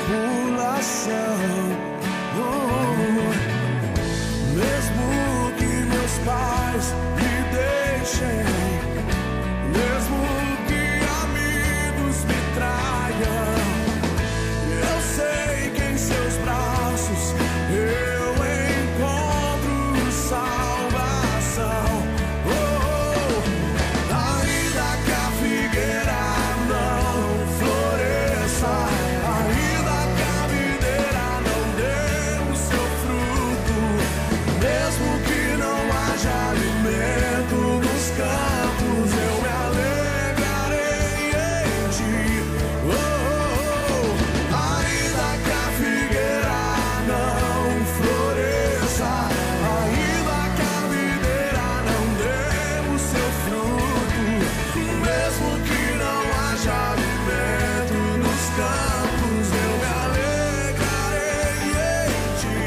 tribulação. Mesmo que meus pais me deixem, mesmo que amigos me traiam, eu sei que em seus braços eu encontro salvação. Ainda que a figueira não floresça, ainda que a videira não dê o seu fruto, mesmo que não haja alimento nos campos, eu me alegrarei em ti. Ainda que a figueira não floresça, ainda que a videira não dê o seu fruto, mesmo que não haja alimento nos campos, eu me alegrarei em ti.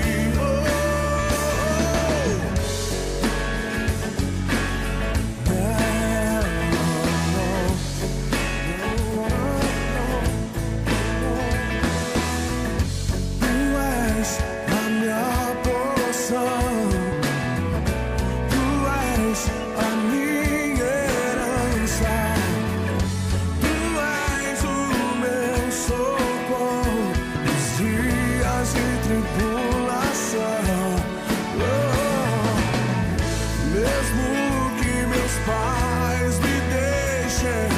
Tu és a minha porção, tu és a minha herança, tu és o meu socorro nos dias de tribulação. Mesmo que meus pais me deixem,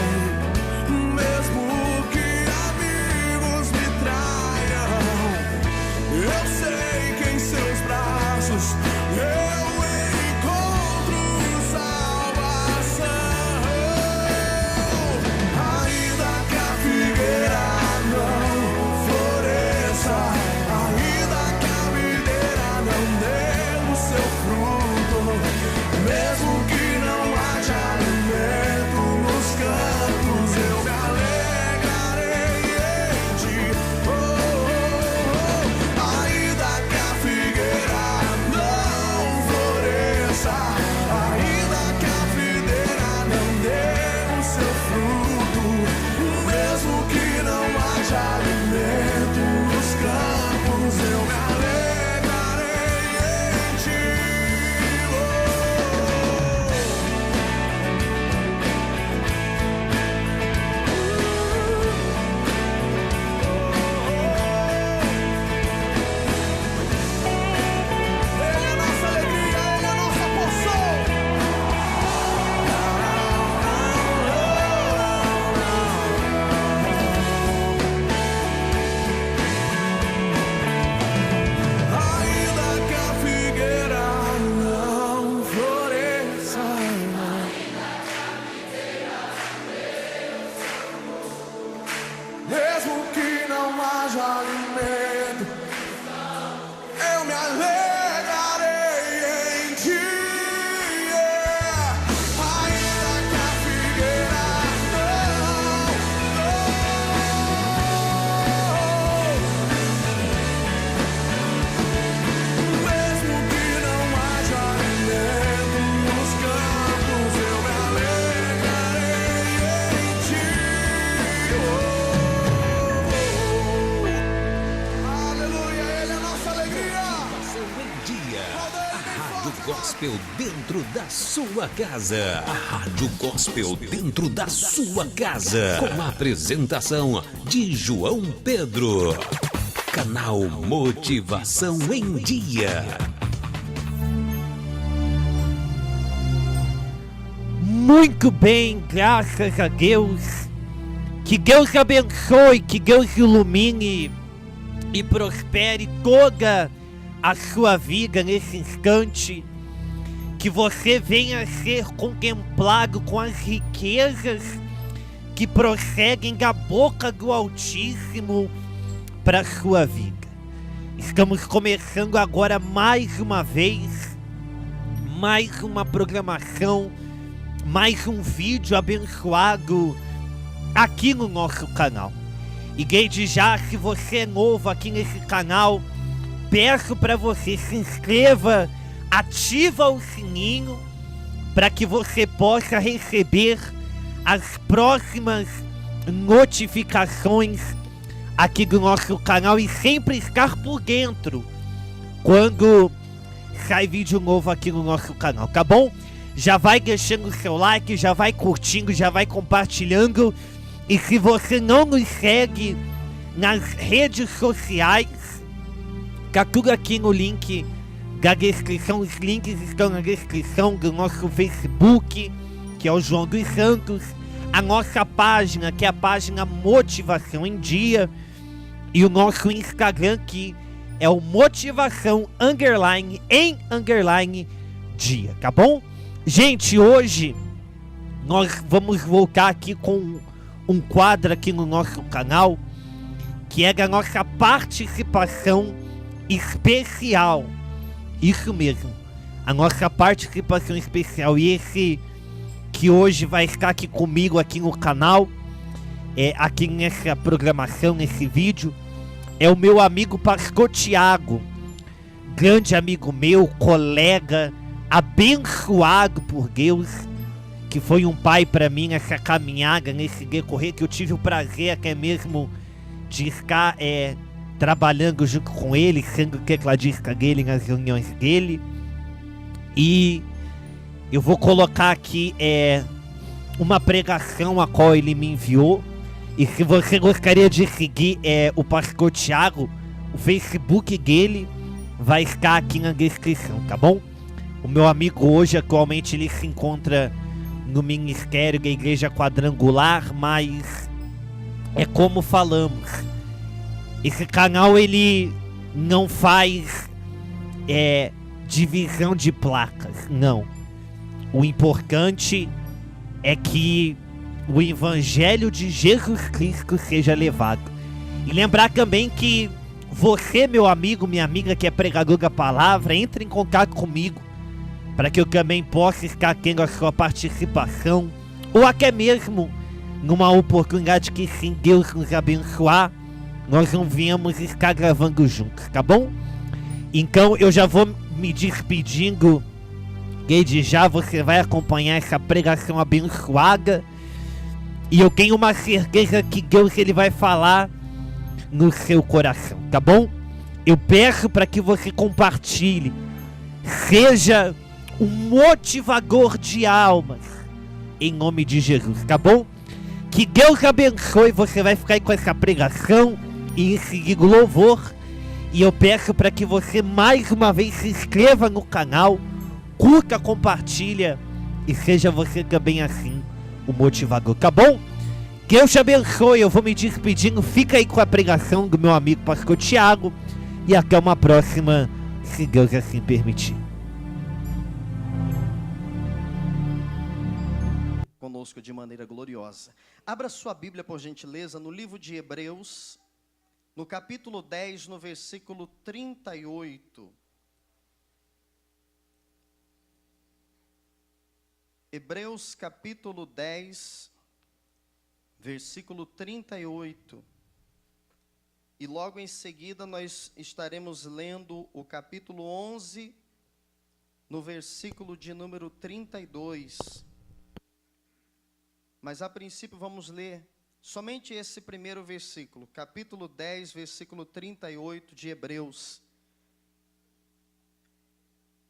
mesmo que amigos me traiam, eu sei que em seus braços eu encontro salvação. Ainda que a figueira não floresça, ainda que a videira não dê o seu fruto, mesmo que não haja alimento nos campos, eu me alegrarei em ti. Ainda que a figueira não floresça, ainda que a videira não dê o seu fruto, mesmo que não haja alimento nos campos, eu me alegrarei em ti. Ele é nossa alegria, Ele é nossa porção. Ainda que a figueira não floresça, mesmo que não haja alimento, eu me alegrarei em ti. Ainda que a figueira mesmo que não haja alimento nos campos, eu me alegrarei em ti. Aleluia, Ele é a nossa alegria. Em Dia, a Rádio Gospel dentro da sua casa. A Rádio Gospel dentro da sua casa. Com a apresentação de João Pedro. Canal Motivação em Dia. Muito bem, graças a Deus. Que Deus abençoe, que Deus ilumine e prospere toda a sua vida nesse instante. Que você venha a ser contemplado com as riquezas que prosseguem da boca do Altíssimo para a sua vida. Estamos começando agora mais uma vez, mais uma programação, mais um vídeo abençoado aqui no nosso canal. E desde já, se você é novo aqui nesse canal, peço para você se inscreva, ativa o sininho para que você possa receber as próximas notificações aqui do nosso canal e sempre estar por dentro quando sai vídeo novo aqui no nosso canal, tá bom? Já vai deixando o seu like, já vai curtindo, já vai compartilhando. E se você não nos segue nas redes sociais, tá tudo aqui no link da descrição. Os links estão na descrição do nosso Facebook, que é o João dos Santos, a nossa página, que é a página Motivação em Dia, e o nosso Instagram, que é o Motivação _em_ dia, tá bom? Gente, hoje nós vamos voltar aqui com um quadro aqui no nosso canal, que é da nossa participação especial. Isso mesmo, a nossa participação especial. E esse que hoje vai estar aqui comigo aqui no canal, aqui nessa programação, nesse vídeo, é o meu amigo Pastor Tiago, grande amigo meu, colega, abençoado por Deus, que foi um pai para mim nessa caminhada, nesse decorrer, que eu tive o prazer até mesmo de estar trabalhando junto com ele, sendo tecladista dele nas reuniões dele. E eu vou colocar aqui uma pregação a qual ele me enviou. E se você gostaria de seguir o Pastor Tiago, o Facebook dele vai estar aqui na descrição, tá bom? O meu amigo hoje, atualmente, ele se encontra no ministério da Igreja Quadrangular, mas é como falamos, esse canal ele não faz divisão de placas, não. O importante é que o Evangelho de Jesus Cristo seja levado. E lembrar também que você, meu amigo, minha amiga, que é pregador da palavra, entre em contato comigo, para que eu também possa estar tendo a sua participação, ou até mesmo numa oportunidade que, sim, Deus nos abençoar, nós não viemos estar gravando juntos, tá bom? Então eu já vou me despedindo. Desde já você vai acompanhar essa pregação abençoada, e eu tenho uma certeza que Deus ele vai falar no seu coração, tá bom? Eu peço para que você compartilhe, seja um motivador de almas, em nome de Jesus, tá bom? Que Deus abençoe. Você vai ficar aí com essa pregação e em seguida o louvor. E eu peço para que você mais uma vez se inscreva no canal, curta, compartilha e seja você também assim o motivador, tá bom? Deus te abençoe. Eu vou me despedindo. Fica aí com a pregação do meu amigo Pastor Tiago e até uma próxima, se Deus assim permitir. Conosco de maneira gloriosa. Abra sua Bíblia, por gentileza, no livro de Hebreus, no capítulo 10, no versículo 38. Hebreus capítulo 10, versículo 38. E logo em seguida nós estaremos lendo o capítulo 11, no versículo de número 32. Mas a princípio vamos ler somente esse primeiro versículo, capítulo 10, versículo 38 de Hebreus.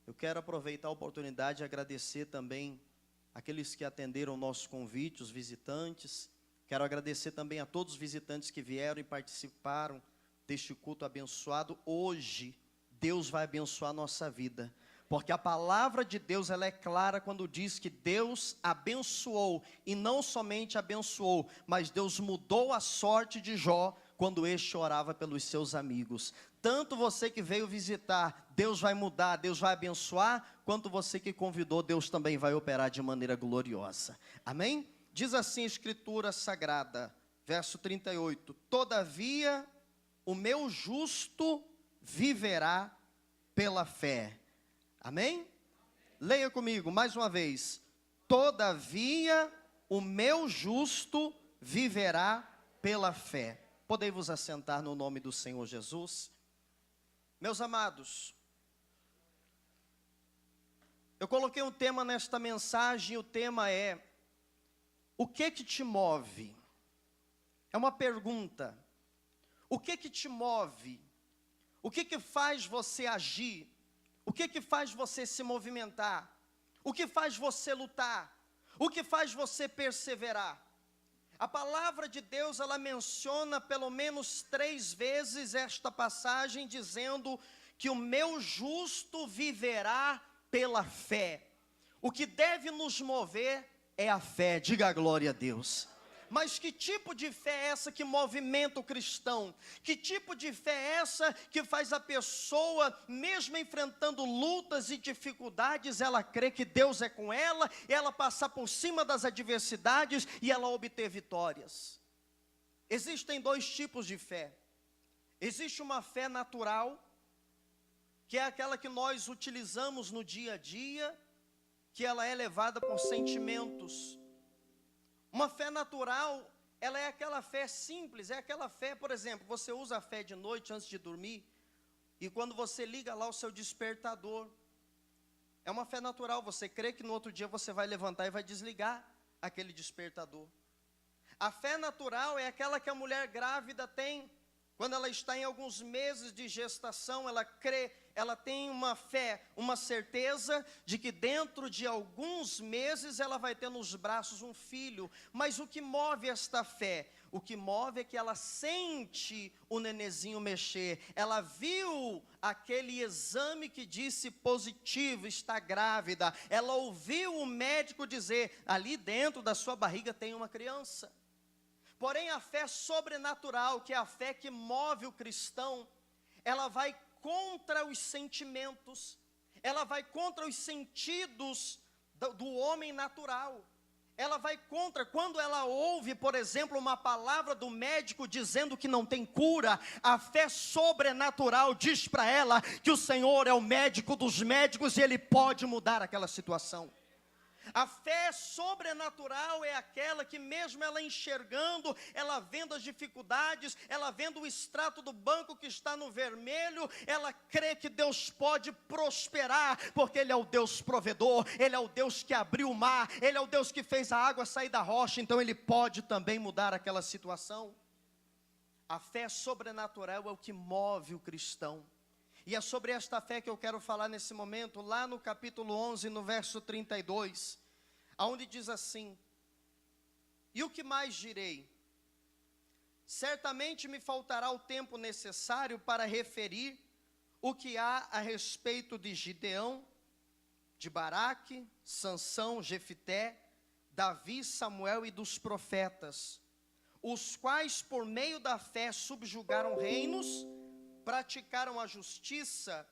Eu quero aproveitar a oportunidade e agradecer também aqueles que atenderam o nosso convite, os visitantes. Quero agradecer também a todos os visitantes que vieram e participaram deste culto abençoado. Hoje, Deus vai abençoar a nossa vida, porque a palavra de Deus ela é clara quando diz que Deus abençoou, e não somente abençoou, mas Deus mudou a sorte de Jó quando este orava pelos seus amigos. Tanto você que veio visitar, Deus vai mudar, Deus vai abençoar, quanto você que convidou, Deus também vai operar de maneira gloriosa. Amém? Diz assim a Escritura Sagrada, verso 38, todavia o meu justo viverá pela fé. Amém? Leia comigo mais uma vez. Todavia o meu justo viverá pela fé. Podei vos assentar no nome do Senhor Jesus. Meus amados, eu coloquei um tema nesta mensagem, o tema é: o que te move? É uma pergunta. O que te move? O que faz você agir? O que faz você se movimentar? O que faz você lutar? O que faz você perseverar? A palavra de Deus, ela menciona pelo menos 3 vezes esta passagem, dizendo que o meu justo viverá pela fé. O que deve nos mover é a fé, diga a glória a Deus. Mas que tipo de fé é essa que movimenta o cristão? Que tipo de fé é essa que faz a pessoa, mesmo enfrentando lutas e dificuldades, ela crê que Deus é com ela, ela passar por cima das adversidades e ela obter vitórias? Existem 2 tipos de fé. Existe uma fé natural, que é aquela que nós utilizamos no dia a dia, que ela é levada por sentimentos. Uma fé natural, ela é aquela fé simples, é aquela fé, por exemplo, você usa a fé de noite antes de dormir, e quando você liga lá o seu despertador, é uma fé natural, você crê que no outro dia você vai levantar e vai desligar aquele despertador. A fé natural é aquela que a mulher grávida tem, quando ela está em alguns meses de gestação, ela crê, ela tem uma fé, uma certeza de que dentro de alguns meses ela vai ter nos braços um filho. Mas o que move esta fé? O que move é que ela sente o nenezinho mexer. Ela viu aquele exame que disse positivo, está grávida. Ela ouviu o médico dizer, ali dentro da sua barriga tem uma criança. Porém, a fé sobrenatural, que é a fé que move o cristão, ela vai contra os sentimentos, ela vai contra os sentidos do homem natural. Ela vai contra, quando ela ouve, por exemplo, uma palavra do médico dizendo que não tem cura, a fé sobrenatural diz para ela que o Senhor é o médico dos médicos e Ele pode mudar aquela situação. A fé sobrenatural é aquela que mesmo ela enxergando, ela vendo as dificuldades, ela vendo o extrato do banco que está no vermelho, ela crê que Deus pode prosperar, porque Ele é o Deus provedor, Ele é o Deus que abriu o mar, Ele é o Deus que fez a água sair da rocha, então Ele pode também mudar aquela situação. A fé sobrenatural é o que move o cristão. E é sobre esta fé que eu quero falar nesse momento, lá no capítulo 11, no verso 32, aonde diz assim: e o que mais direi? Certamente me faltará o tempo necessário para referir o que há a respeito de Gideão, de Baraque, Sansão, Jefité, Davi, Samuel e dos profetas, os quais por meio da fé subjugaram reinos, praticaram a justiça,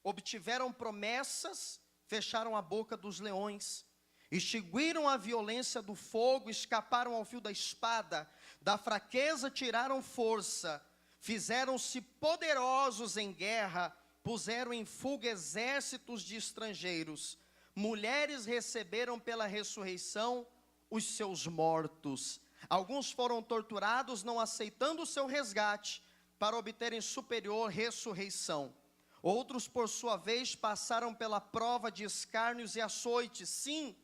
obtiveram promessas, fecharam a boca dos leões, extinguiram a violência do fogo, escaparam ao fio da espada, da fraqueza tiraram força, fizeram-se poderosos em guerra, puseram em fuga exércitos de estrangeiros, mulheres receberam pela ressurreição os seus mortos, alguns foram torturados não aceitando o seu resgate, para obterem superior ressurreição. Outros, por sua vez, passaram pela prova de escárnios e açoites, sim,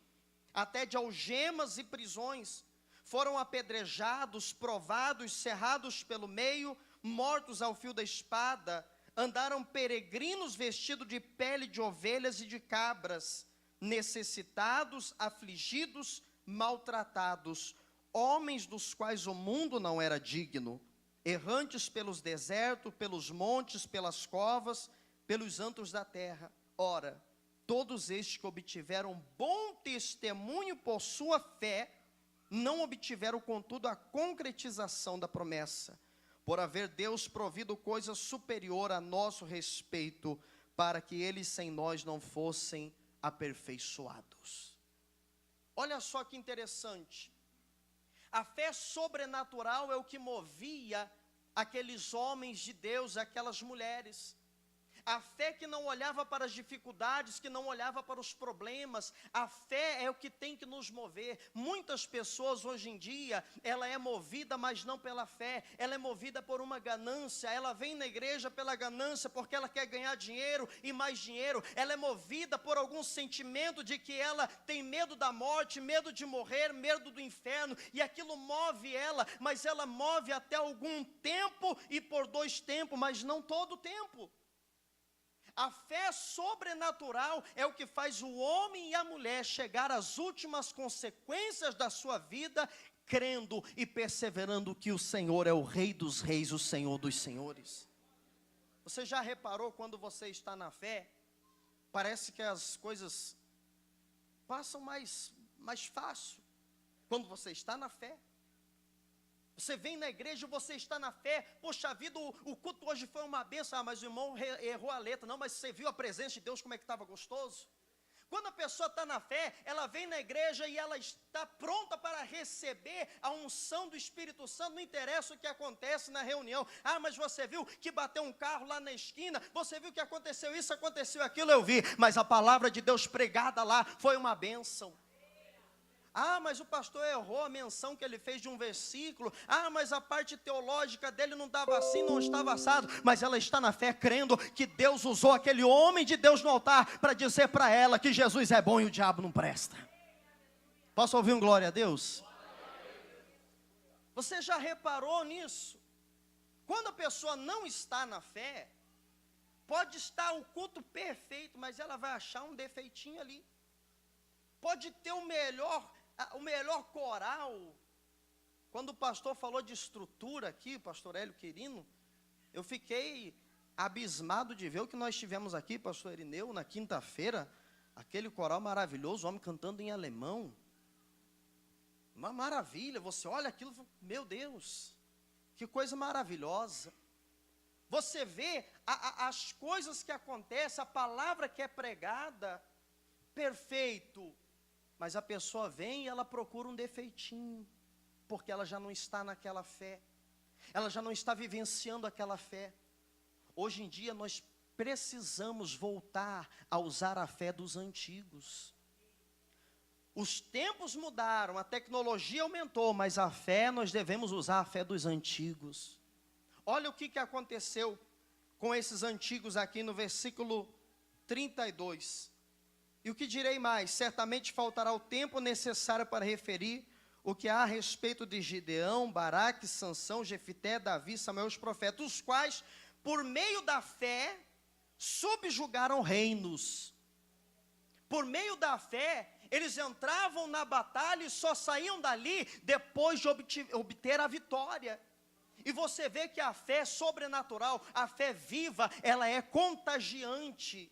até de algemas e prisões. Foram apedrejados, provados, cerrados pelo meio, mortos ao fio da espada. Andaram peregrinos vestidos de pele de ovelhas e de cabras, necessitados, afligidos, maltratados, homens dos quais o mundo não era digno, errantes pelos desertos, pelos montes, pelas covas, pelos antros da terra. Ora, todos estes que obtiveram bom testemunho por sua fé, não obtiveram, contudo, a concretização da promessa, por haver Deus provido coisa superior a nosso respeito, para que eles sem nós não fossem aperfeiçoados. Olha só que interessante. A fé sobrenatural é o que movia aqueles homens de Deus, aquelas mulheres. A fé que não olhava para as dificuldades, que não olhava para os problemas. A fé é o que tem que nos mover. Muitas pessoas hoje em dia, ela é movida, mas não pela fé. Ela é movida por uma ganância. Ela vem na igreja pela ganância, porque ela quer ganhar dinheiro e mais dinheiro. Ela é movida por algum sentimento de que ela tem medo da morte, medo de morrer, medo do inferno. E aquilo move ela, mas ela move até algum tempo e por 2 tempos, mas não todo o tempo. A fé sobrenatural é o que faz o homem e a mulher chegar às últimas consequências da sua vida, crendo e perseverando que o Senhor é o Rei dos Reis, o Senhor dos Senhores. Você já reparou quando você está na fé, parece que as coisas passam mais fácil, quando você está na fé. Você vem na igreja, você está na fé, poxa vida, o culto hoje foi uma bênção, mas o irmão errou a letra. Não, mas você viu a presença de Deus, como é que estava gostoso? Quando a pessoa está na fé, ela vem na igreja e ela está pronta para receber a unção do Espírito Santo, não interessa o que acontece na reunião. Ah, mas você viu que bateu um carro lá na esquina, você viu que aconteceu isso, aconteceu aquilo, eu vi, mas a palavra de Deus pregada lá foi uma bênção. Ah, mas o pastor errou a menção que ele fez de um versículo. Ah, mas a parte teológica dele não estava assim, não estava assado. Mas ela está na fé, crendo que Deus usou aquele homem de Deus no altar para dizer para ela que Jesus é bom e o diabo não presta. Posso ouvir um glória a Deus? Você já reparou nisso? Quando a pessoa não está na fé, pode estar o culto perfeito, mas ela vai achar um defeitinho ali. Pode ter o melhor coral. Quando o pastor falou de estrutura aqui, o pastor Hélio Quirino, eu fiquei abismado de ver o que nós tivemos aqui, pastor Irineu, na quinta-feira, aquele coral maravilhoso, o homem cantando em alemão, uma maravilha. Você olha aquilo e fala, meu Deus, que coisa maravilhosa. Você vê as coisas que acontecem, a palavra que é pregada, perfeito. Mas a pessoa vem e ela procura um defeitinho, porque ela já não está naquela fé, ela já não está vivenciando aquela fé. Hoje em dia nós precisamos voltar a usar a fé dos antigos. Os tempos mudaram, a tecnologia aumentou, mas a fé, nós devemos usar a fé dos antigos. Olha o que aconteceu com esses antigos aqui no versículo 32. E o que direi mais? Certamente faltará o tempo necessário para referir o que há a respeito de Gideão, Baraque, Sansão, Jefité, Davi, Samuel, os profetas, os quais, por meio da fé, subjugaram reinos. Por meio da fé, eles entravam na batalha e só saíam dali depois de obter a vitória. E você vê que a fé sobrenatural, a fé viva, ela é contagiante.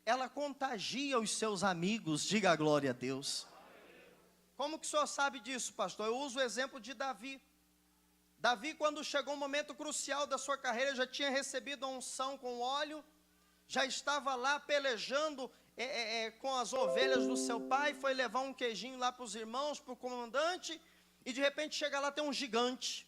Ela contagia os seus amigos, diga a glória a Deus. Como que o senhor sabe disso, pastor? Eu uso o exemplo de Davi. Davi, quando chegou um momento crucial da sua carreira, já tinha recebido a unção com óleo, já estava lá pelejando com as ovelhas do seu pai, foi levar um queijinho lá para os irmãos, para o comandante, e de repente chega lá, tem um gigante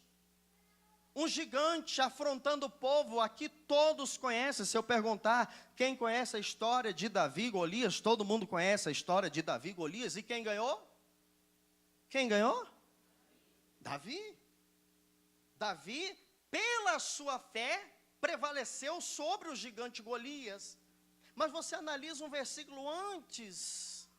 afrontando o povo. Aqui todos conhecem. Se eu perguntar quem conhece a história de Davi e Golias, todo mundo conhece a história de Davi e Golias. E quem ganhou? Quem ganhou? Davi. Davi, pela sua fé, prevaleceu sobre o gigante Golias. Mas você analisa um versículo antes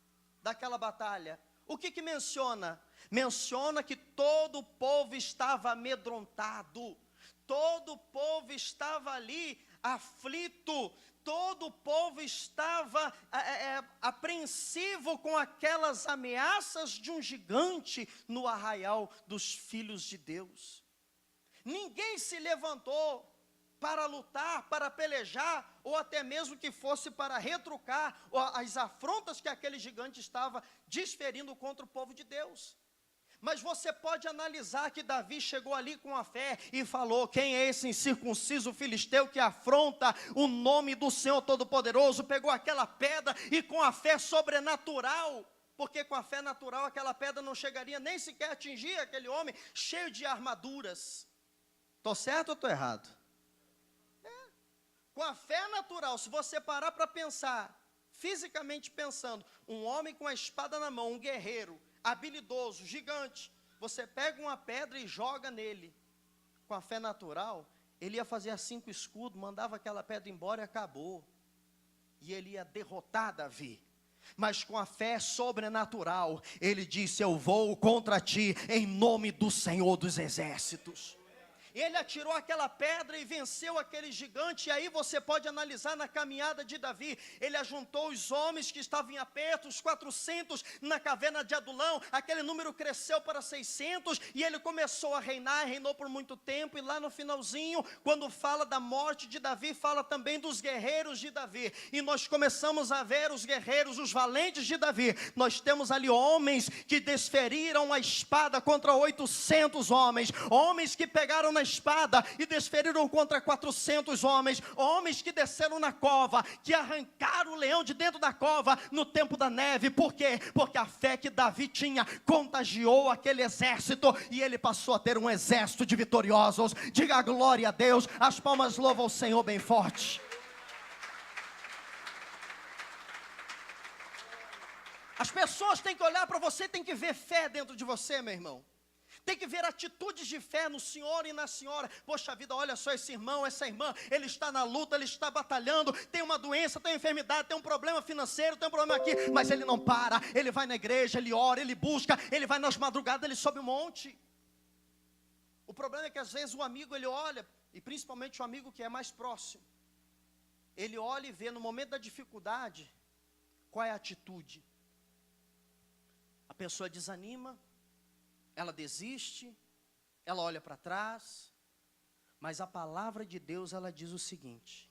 daquela batalha. O que menciona? Menciona que todo o povo estava amedrontado, todo o povo estava ali aflito, todo o povo estava apreensivo com aquelas ameaças de um gigante no arraial dos filhos de Deus. Ninguém se levantou para lutar, para pelejar, ou até mesmo que fosse para retrucar as afrontas que aquele gigante estava desferindo contra o povo de Deus. Mas você pode analisar que Davi chegou ali com a fé e falou: quem é esse incircunciso filisteu que afronta o nome do Senhor Todo-Poderoso? Pegou aquela pedra e com a fé sobrenatural, porque com a fé natural aquela pedra não chegaria nem sequer a atingir aquele homem cheio de armaduras. Estou certo ou estou errado? Com a fé natural, se você parar para pensar, fisicamente pensando, um homem com a espada na mão, um guerreiro, habilidoso, gigante, você pega uma pedra e joga nele. Com a fé natural, ele ia fazer assim com o escudo, mandava aquela pedra embora e acabou. E ele ia derrotar Davi. Mas com a fé sobrenatural, ele disse: eu vou contra ti em nome do Senhor dos Exércitos. Ele atirou aquela pedra e venceu aquele gigante. E aí você pode analisar na caminhada de Davi. Ele ajuntou os homens que estavam em aperto, os 400 na caverna de Adulão. Aquele número cresceu para 600 e ele começou a reinar, reinou por muito tempo. E lá no finalzinho, quando fala da morte de Davi, fala também dos guerreiros de Davi. E nós começamos a ver os guerreiros, os valentes de Davi. Nós temos ali homens que desferiram a espada contra 800 homens. Homens que pegaram na espada e desferiram contra 400 homens, homens que desceram na cova, que arrancaram o leão de dentro da cova no tempo da neve. Por quê? Porque a fé que Davi tinha contagiou aquele exército e ele passou a ter um exército de vitoriosos. Diga glória a Deus, as palmas louvam o Senhor bem forte. As pessoas têm que olhar para você, têm que ver fé dentro de você, meu irmão. Tem que ver atitudes de fé no Senhor e na Senhora. Poxa vida, olha só esse irmão, essa irmã, ele está na luta, ele está batalhando, tem uma doença, tem uma enfermidade, tem um problema financeiro, tem um problema aqui, mas ele não para, ele vai na igreja, ele ora, ele busca, ele vai nas madrugadas, ele sobe um monte. O problema é que às vezes o amigo, ele olha, e principalmente o amigo que é mais próximo, ele olha e vê no momento da dificuldade, qual é a atitude? A pessoa desanima, ela desiste, ela olha para trás, mas a palavra de Deus, ela diz o seguinte: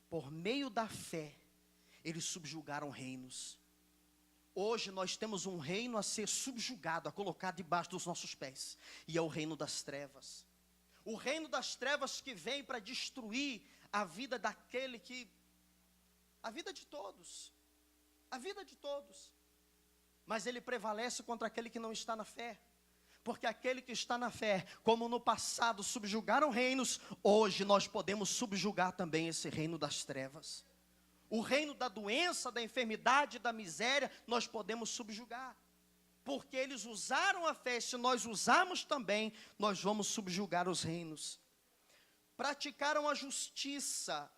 por meio da fé, eles subjugaram reinos. Hoje nós temos um reino a ser subjugado, a colocar debaixo dos nossos pés, e é o reino das trevas. O reino das trevas que vem para destruir a vida daquele que, a vida de todos, a vida de todos, mas ele prevalece contra aquele que não está na fé. Porque aquele que está na fé, como no passado subjugaram reinos, hoje nós podemos subjugar também esse reino das trevas. O reino da doença, da enfermidade, da miséria, nós podemos subjugar. Porque eles usaram a fé, se nós usarmos também, nós vamos subjugar os reinos. Praticaram a justiça.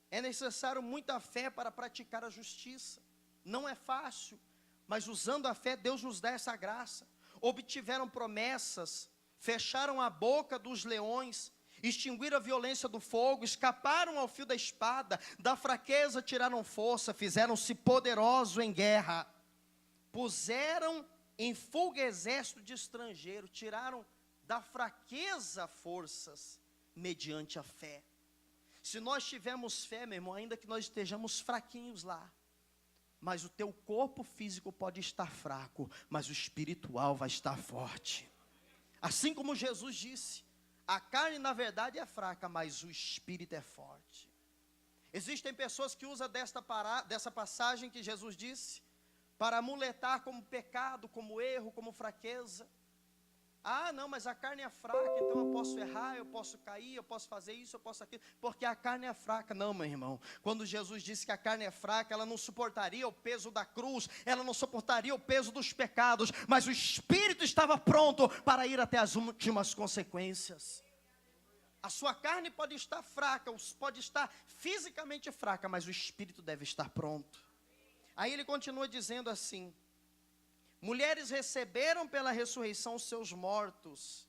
É necessário muita fé para praticar a justiça. Não é fácil, mas usando a fé, Deus nos dá essa graça. Obtiveram promessas, fecharam a boca dos leões, extinguiram a violência do fogo, escaparam ao fio da espada, da fraqueza tiraram força, fizeram-se poderosos em guerra, puseram em fuga exército de estrangeiro, tiraram da fraqueza forças, mediante a fé. Se nós tivermos fé, meu irmão, ainda que nós estejamos fraquinhos lá, mas o teu corpo físico pode estar fraco, mas o espiritual vai estar forte. Assim como Jesus disse, a carne na verdade é fraca, mas o espírito é forte. Existem pessoas que usam dessa passagem que Jesus disse, para amuletar como pecado, como erro, como fraqueza. Ah, não, mas a carne é fraca, então eu posso errar, eu posso cair, eu posso fazer isso, eu posso aquilo, porque a carne é fraca. Não, meu irmão, quando Jesus disse que a carne é fraca, ela não suportaria o peso da cruz, ela não suportaria o peso dos pecados, mas o Espírito estava pronto para ir até as últimas consequências. A sua carne pode estar fraca, pode estar fisicamente fraca, mas o Espírito deve estar pronto. Aí ele continua dizendo assim: mulheres receberam pela ressurreição seus mortos.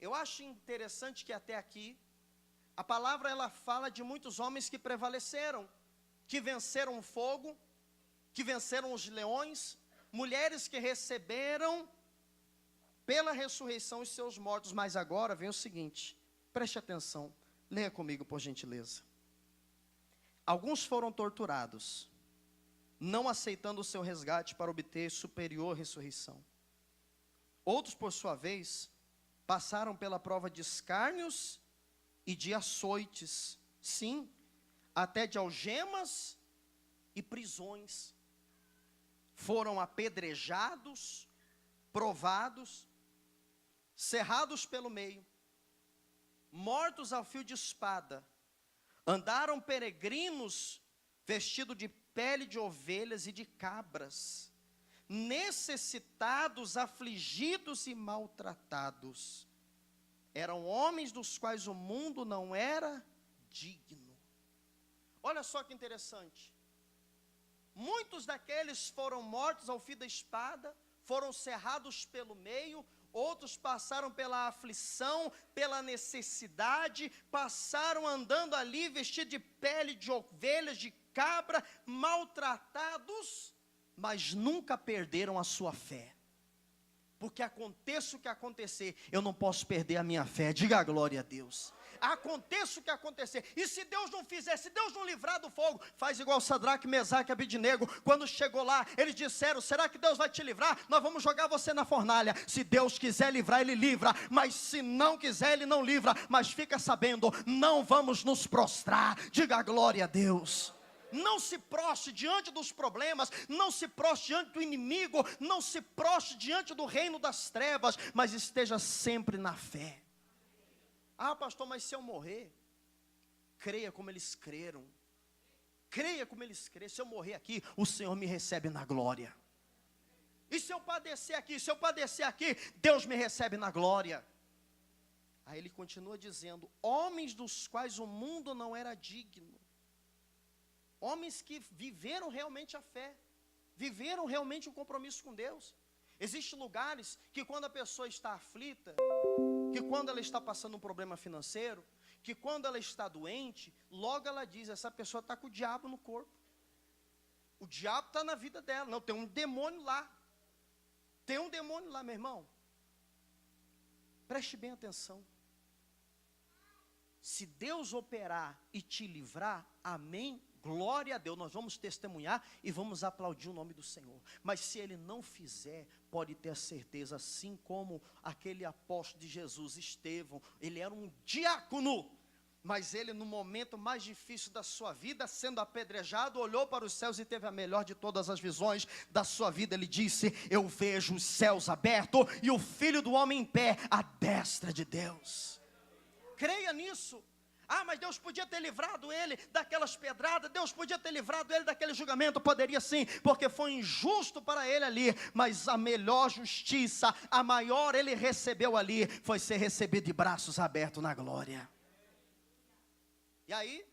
Eu acho interessante que até aqui, a palavra ela fala de muitos homens que prevaleceram, que venceram o fogo, que venceram os leões, mulheres que receberam pela ressurreição os seus mortos. Mas agora vem o seguinte, preste atenção, leia comigo por gentileza. Alguns foram torturados, não aceitando o seu resgate para obter superior ressurreição. Outros, por sua vez, passaram pela prova de escárnios e de açoites, sim, até de algemas e prisões. Foram apedrejados, provados, cerrados pelo meio, mortos ao fio de espada, Andaram peregrinos vestidos de pele de ovelhas e de cabras, necessitados, afligidos e maltratados. Eram homens dos quais o mundo não era digno. Olha só que interessante. Muitos daqueles foram mortos ao fio da espada, foram cerrados pelo meio, outros passaram pela aflição, pela necessidade, passaram andando ali vestidos de pele de ovelhas, de cabra, maltratados, mas nunca perderam a sua fé. Porque aconteça o que acontecer, eu não posso perder a minha fé. Diga a glória a Deus. Aconteça o que acontecer, e se Deus não fizer, se Deus não livrar do fogo, faz igual Sadraque, Mesaque e Abednego. Quando chegou lá, eles disseram: será que Deus vai te livrar? Nós vamos jogar você na fornalha. Se Deus quiser livrar, Ele livra, mas se não quiser, Ele não livra. Mas fica sabendo, não vamos nos prostrar. Diga a glória a Deus. Não se prostre diante dos problemas, não se prostre diante do inimigo, não se prostre diante do reino das trevas, mas esteja sempre na fé. Ah, pastor, mas se eu morrer, creia como eles creram, creia como eles creram. Se eu morrer aqui, o Senhor me recebe na glória. E se eu padecer aqui, Deus me recebe na glória. Aí ele continua dizendo: homens dos quais o mundo não era digno. Homens que viveram realmente a fé, viveram realmente um compromisso com Deus. Existem lugares que quando a pessoa está aflita, que quando ela está passando um problema financeiro, que quando ela está doente, logo ela diz: essa pessoa está com o diabo no corpo. O diabo está na vida dela. Não, tem um demônio lá. Tem um demônio lá, meu irmão. Preste bem atenção. Se Deus operar e te livrar, amém, glória a Deus, nós vamos testemunhar e vamos aplaudir o nome do Senhor. Mas se Ele não fizer, pode ter certeza, assim como aquele apóstolo de Jesus, Estevão, ele era um diácono, mas ele no momento mais difícil da sua vida, sendo apedrejado, olhou para os céus e teve a melhor de todas as visões da sua vida. Ele disse: eu vejo os céus abertos e o Filho do Homem em pé, à destra de Deus. Creia nisso. Ah, mas Deus podia ter livrado ele daquelas pedradas, Deus podia ter livrado ele daquele julgamento. Poderia sim, porque foi injusto para ele ali, mas a melhor justiça, a maior ele recebeu ali, foi ser recebido de braços abertos na glória. E aí,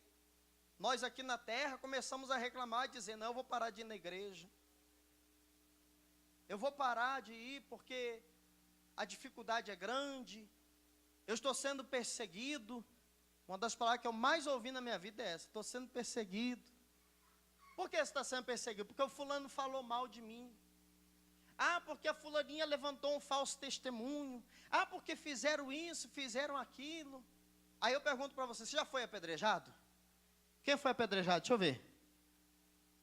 nós aqui na terra começamos a reclamar e dizer: não, eu vou parar de ir na igreja, eu vou parar de ir porque a dificuldade é grande, eu estou sendo perseguido. Uma das palavras que eu mais ouvi na minha vida é essa: estou sendo perseguido. Por que você está sendo perseguido? Porque o fulano falou mal de mim. Ah, porque a fulaninha levantou um falso testemunho. Ah, porque fizeram isso, fizeram aquilo. Aí eu pergunto para você: você já foi apedrejado? Quem foi apedrejado? Deixa eu ver.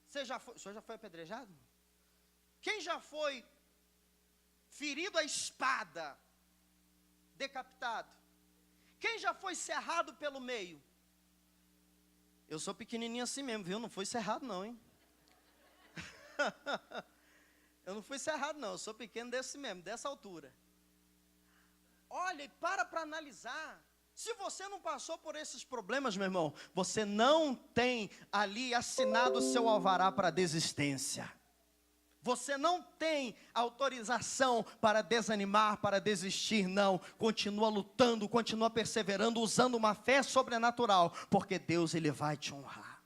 O senhor já foi apedrejado? Quem já foi ferido à espada, decapitado? Quem já foi cerrado pelo meio? Eu sou pequenininho assim mesmo, viu? Não fui cerrado não, hein? Eu não fui cerrado não, eu sou pequeno desse mesmo, dessa altura. Olha, e para analisar. Se você não passou por esses problemas, meu irmão, você não tem ali assinado o seu alvará para desistência. Você não tem autorização para desanimar, para desistir, não. Continua lutando, continua perseverando, usando uma fé sobrenatural, porque Deus, Ele vai te honrar.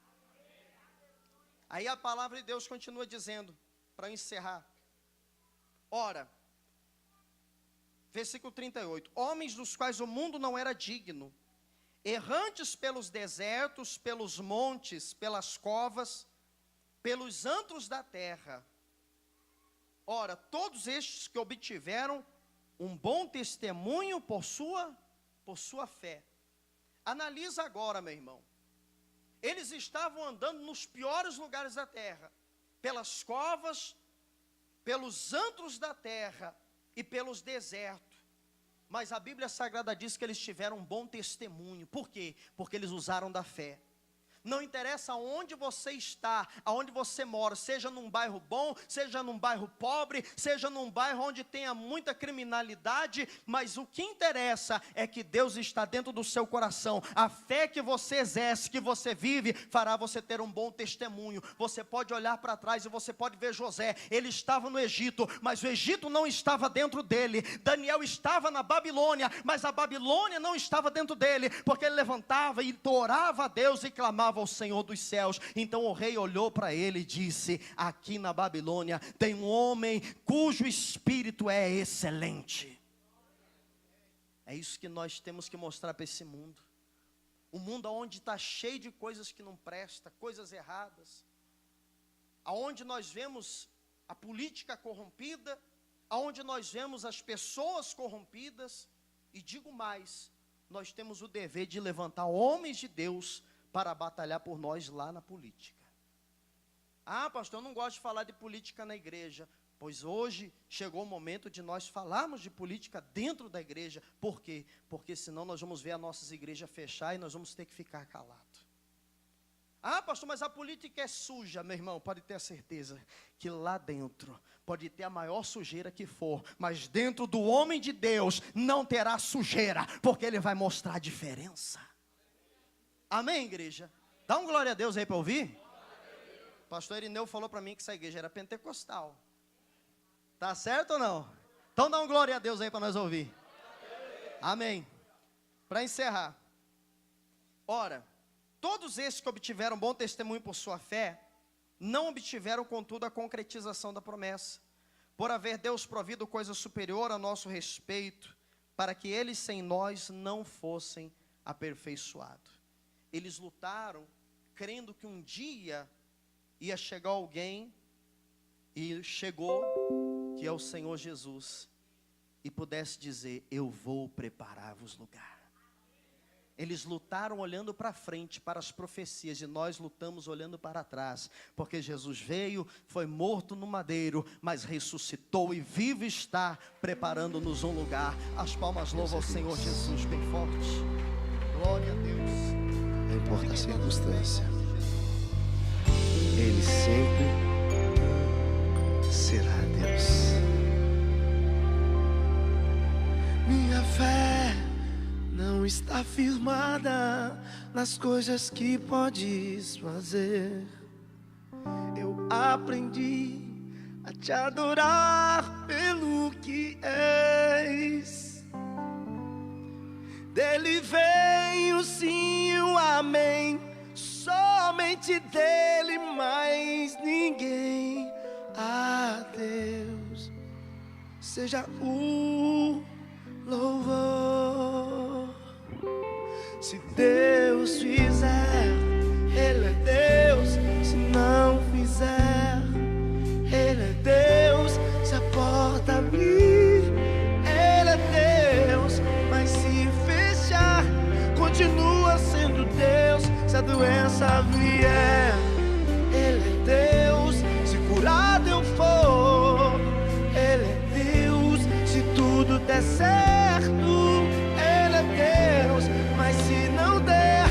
Aí a palavra de Deus continua dizendo, para encerrar: ora, versículo 38, homens dos quais o mundo não era digno, errantes pelos desertos, pelos montes, pelas covas, pelos antros da terra. Ora, todos estes que obtiveram um bom testemunho por sua fé. Analisa agora, meu irmão. Eles estavam andando nos piores lugares da terra, pelas covas, pelos antros da terra e pelos desertos. Mas a Bíblia Sagrada diz que eles tiveram um bom testemunho. Por quê? Porque eles usaram da fé. Não interessa onde você está, aonde você mora, seja num bairro bom, seja num bairro pobre, seja num bairro onde tenha muita criminalidade, mas o que interessa é que Deus está dentro do seu coração. A fé que você exerce, que você vive, fará você ter um bom testemunho. Você pode olhar para trás e você pode ver José. Ele estava no Egito, mas o Egito não estava dentro dele. Daniel estava na Babilônia, mas a Babilônia não estava dentro dele, porque ele levantava e orava a Deus e clamava ao Senhor dos céus. Então o rei olhou para ele e disse: aqui na Babilônia tem um homem cujo espírito é excelente. É isso que nós temos que mostrar para esse mundo. Um mundo onde está cheio de coisas que não prestam, coisas erradas, aonde nós vemos a política corrompida, aonde nós vemos as pessoas corrompidas. E digo mais, nós temos o dever de levantar homens de Deus para batalhar por nós lá na política. Ah, pastor, eu não gosto de falar de política na igreja. Pois hoje chegou o momento de nós falarmos de política dentro da igreja. Por quê? Porque senão nós vamos ver as nossas igrejas fechar e nós vamos ter que ficar calados. Ah, pastor, mas a política é suja. Meu irmão, pode ter a certeza que lá dentro pode ter a maior sujeira que for, mas dentro do homem de Deus não terá sujeira, porque ele vai mostrar a diferença. Amém, igreja? Dá um glória a Deus aí para ouvir. Pastor Irineu falou para mim que essa igreja era pentecostal. Tá certo ou não? Então dá um glória a Deus aí para nós ouvir. Amém. Para encerrar. Ora, todos esses que obtiveram bom testemunho por sua fé, não obtiveram, contudo, a concretização da promessa, por haver Deus provido coisa superior a nosso respeito, para que eles sem nós não fossem aperfeiçoados. Eles lutaram, crendo que um dia ia chegar alguém, e chegou, que é o Senhor Jesus, e pudesse dizer: eu vou preparar-vos lugar. Eles lutaram olhando para frente, para as profecias, e nós lutamos olhando para trás, porque Jesus veio, foi morto no madeiro, mas ressuscitou e vivo está, preparando-nos um lugar. As palmas louvam ao Senhor Jesus bem forte. Glória a Deus. Não importa a circunstância, Ele sempre será Deus. Minha fé não está firmada nas coisas que podes fazer. Eu aprendi a te adorar pelo que és. Dele vem o sim e o amém, somente dele, mais ninguém. A Deus seja o louvor. Se Deus fizer, Ele é Deus. Se não fizer, Ele é Deus. Se a porta abrir, Ele é Deus. Mas se fechar, continua sendo Deus. Se a doença vier, Ele é Deus. Se curado eu for, Ele é Deus. Se tudo der certo, Ele é Deus. Mas se não der,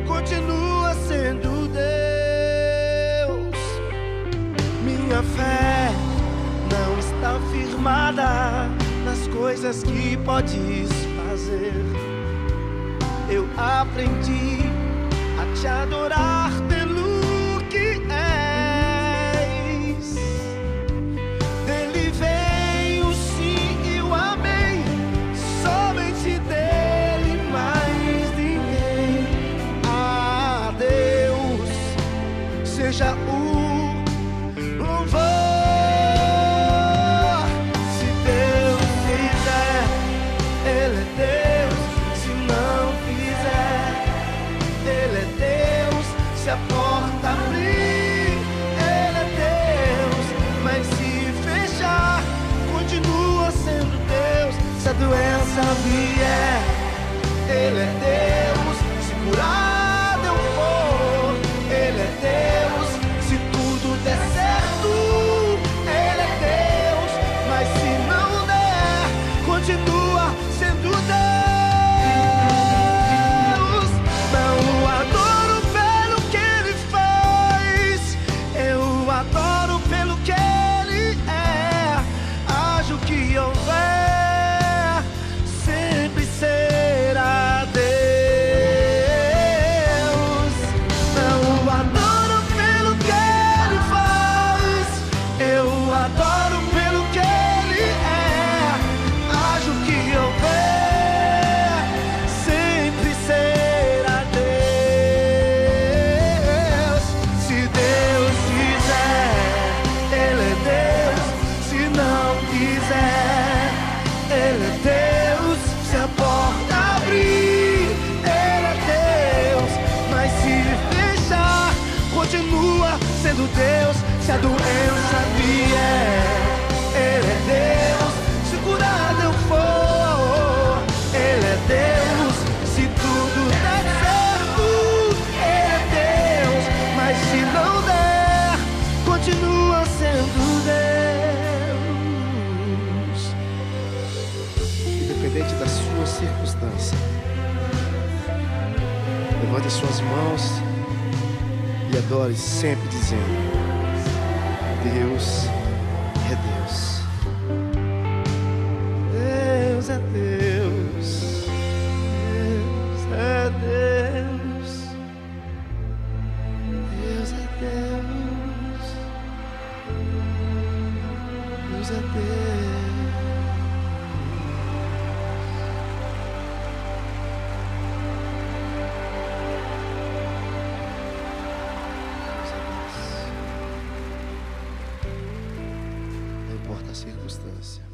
continua sendo Deus. Minha fé não está firmada nas coisas que podes fazer. Eu aprendi a te adorar pelo que és. Dele vem o sim e o amém, somente dele, mais ninguém. A Deus seja o louvor. Se Deus fizer, Ele é Deus. Se não fizer, Ele é Deus. Se a porta abrir, Ele é Deus. Mas se fechar, continua sendo Deus. Se a doença vier, Ele é Deus. Se curado eu for, Ele é Deus. Se se a doença vier, Ele é Deus. Se curar não for, Ele é Deus. Se tudo der certo, Ele é Deus. Mas se não der, continua sendo Deus. Independente da sua circunstância, levante as suas mãos e adore sempre dizendo: Deus é Deus. Deus é Deus. Deus é Deus. Deus é Deus. Deus é Deus. Não importa a circunstância.